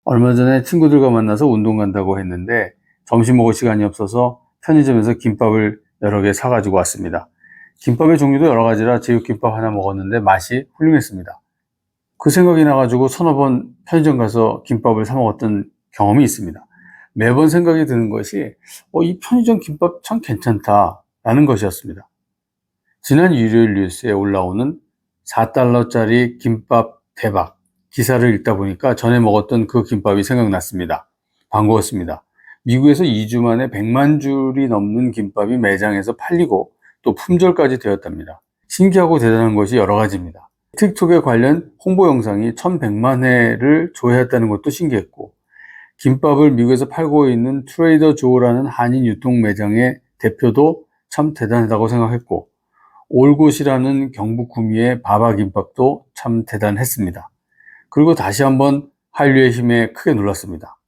얼마 전에 친구들과 만나서 운동 간다고 했는데 점심 먹을 시간이 없어서 편의점에서 김밥을 여러 개 사가지고 왔습니다. 김밥의 종류도 여러 가지라 제육김밥 하나 먹었는데 맛이 훌륭했습니다. 그 생각이 나가지고 서너 번 편의점 가서 김밥을 사 먹었던 경험이 있습니다. 매번 생각이 드는 것이 이 편의점 김밥 참 괜찮다라는 것이었습니다. 지난 일요일 뉴스에 올라오는 4달러짜리 김밥 대박 기사를 읽다 보니까 전에 먹었던 그 김밥이 생각났습니다. 반가웠습니다. 미국에서 2주 만에 100만 줄이 넘는 김밥이 매장에서 팔리고 또 품절까지 되었답니다. 신기하고 대단한 것이 여러 가지입니다. 틱톡에 관련 홍보 영상이 1100만 회를 조회했다는 것도 신기했고, 김밥을 미국에서 팔고 있는 트레이더 조라는 한인 유통 매장의 대표도 참 대단하다고 생각했고, 올곳이라는 경북 구미의 바바김밥도 참 대단했습니다. 그리고 다시 한번 한류의 힘에 크게 놀랐습니다.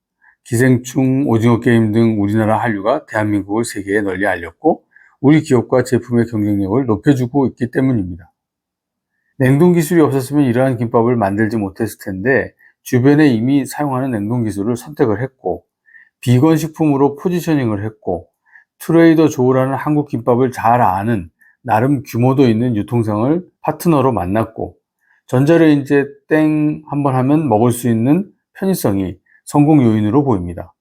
기생충, 오징어 게임 등 우리나라 한류가 대한민국을 세계에 널리 알렸고 우리 기업과 제품의 경쟁력을 높여주고 있기 때문입니다. 냉동 기술이 없었으면 이러한 김밥을 만들지 못했을 텐데 주변에 이미 사용하는 냉동 기술을 선택을 했고 비건 식품으로 포지셔닝을 했고 트레이더 조라는 한국 김밥을 잘 아는 나름 규모도 있는 유통상을 파트너로 만났고 전자레인지에 땡 한번 하면 먹을 수 있는 편의성이 성공 요인으로 보입니다.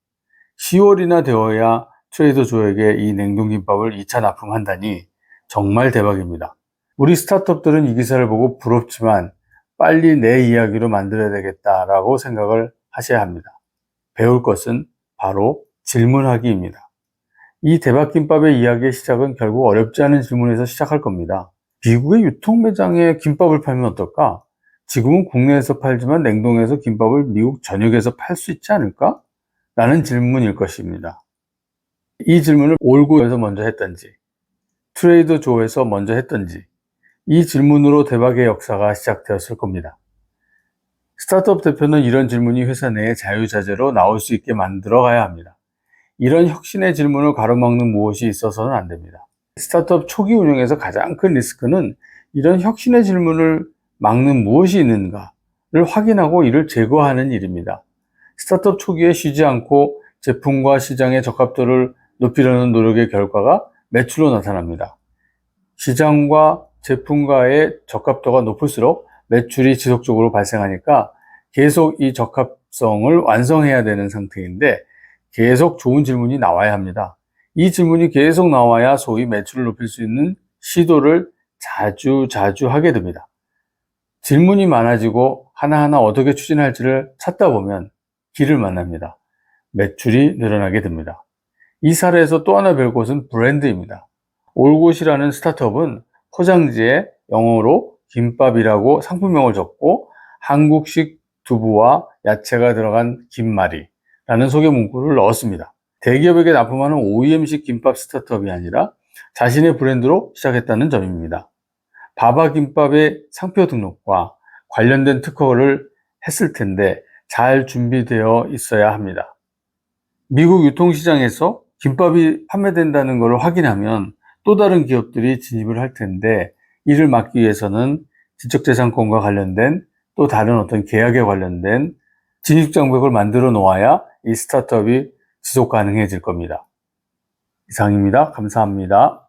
10월이나 되어야 트레이더 조에게 이 냉동김밥을 2차 납품한다니 정말 대박입니다. 우리 스타트업들은 이 기사를 보고 부럽지만 빨리 내 이야기로 만들어야 되겠다라고 생각을 하셔야 합니다. 배울 것은 바로 질문하기입니다. 이 대박김밥의 이야기의 시작은 결국 어렵지 않은 질문에서 시작할 겁니다. 미국의 유통 매장에 김밥을 팔면 어떨까? 지금은 국내에서 팔지만 냉동해서 김밥을 미국 전역에서 팔 수 있지 않을까? 라는 질문일 것입니다. 이 질문을 올고에서 먼저 했던지, 트레이더 조에서 먼저 했던지, 이 질문으로 대박의 역사가 시작되었을 겁니다. 스타트업 대표는 이런 질문이 회사 내에 자유자재로 나올 수 있게 만들어 가야 합니다. 이런 혁신의 질문을 가로막는 무엇이 있어서는 안 됩니다. 스타트업 초기 운영에서 가장 큰 리스크는 이런 혁신의 질문을 막는 무엇이 있는가를 확인하고 이를 제거하는 일입니다. 스타트업 초기에 쉬지 않고 제품과 시장의 적합도를 높이려는 노력의 결과가 매출로 나타납니다. 시장과 제품과의 적합도가 높을수록 매출이 지속적으로 발생하니까 계속 이 적합성을 완성해야 되는 상태인데 계속 좋은 질문이 나와야 합니다. 이 질문이 계속 나와야 소위 매출을 높일 수 있는 시도를 자주 하게 됩니다. 질문이 많아지고 하나하나 어떻게 추진할지를 찾다 보면 길을 만납니다. 매출이 늘어나게 됩니다. 이 사례에서 또 하나 배울 것은 브랜드입니다. 올곳이라는 스타트업은 포장지에 영어로 김밥이라고 상품명을 적고 한국식 두부와 야채가 들어간 김말이라는 소개 문구를 넣었습니다. 대기업에게 납품하는 OEM식 김밥 스타트업이 아니라 자신의 브랜드로 시작했다는 점입니다. 바바김밥의 상표 등록과 관련된 특허를 했을 텐데 잘 준비되어 있어야 합니다. 미국 유통시장에서 김밥이 판매된다는 것을 확인하면 또 다른 기업들이 진입을 할 텐데 이를 막기 위해서는 지적재산권과 관련된 또 다른 어떤 계약에 관련된 진입장벽을 만들어 놓아야 이 스타트업이 지속 가능해질 겁니다. 이상입니다. 감사합니다.